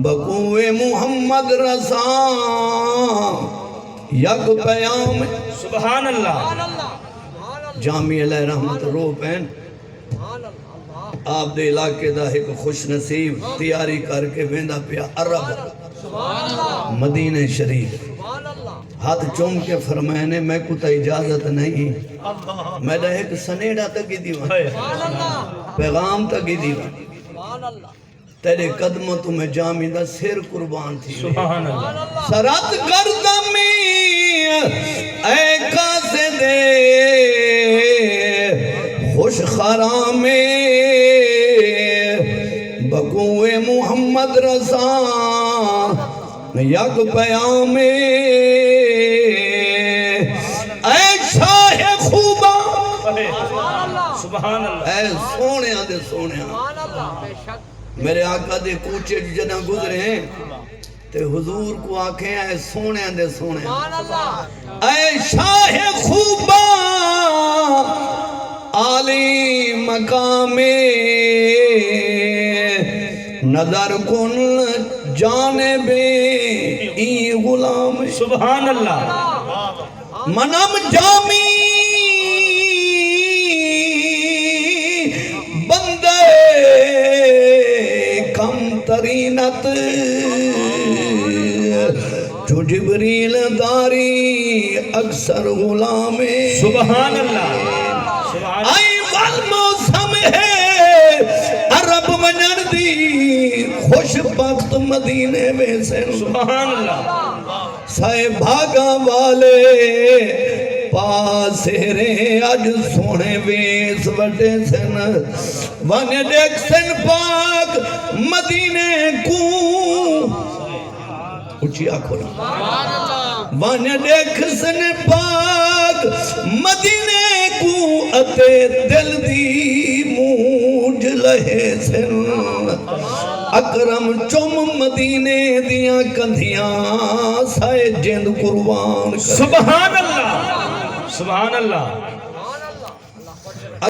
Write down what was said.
بقوے محمد رسا یک پیام سبحان اللہ جامع علیہ رحمت رو پین آپ دے علاقے دا ایک خوش نصیب تیاری کر کے ویندہ پیا عرب مدینہ شریف ہاتھ چوم کے فرمائنے میں کو تا اجازت نہیں میں دا ایک سنیڑا تکی دیوان پیغام تکی دیوان تیرے قدموں تمہیں جامی دا سیر قربان تھی سبحان اللہ سرات گردمی اے کاسے دے خوش خرامی بقوے محمد رسا یک پیامی اے شاہ خوبا سبحان اللہ اے سونے آدھے سونے آدھے میرے آقا دے کوچے جنہ گزرے ہیں تے حضور کو آنکھیں اے سونے آدھے سونے اے شاہ خوبا عالی مقامی نظر کن جانب ای غلام سبحان اللہ منم جامی بندے کم ترینت جو جبریل داری اکثر غلام سبحان اللہ آئی والموسم ہے عرب منر دی خوش بخت مدینے میں سے سبحان اللہ سائے بھاگا والے پاسے اج سونے ویس وٹے سن وانے دیکھ سن پاک مدینے کو اچھی آنکھو نا وانے دیکھ سن پاک مدینے کو اتے دل دی موج لہے سن اکرم چم مدینے دیاں کندھیاں سائے جند قربان سبحان اللہ سبحان اللہ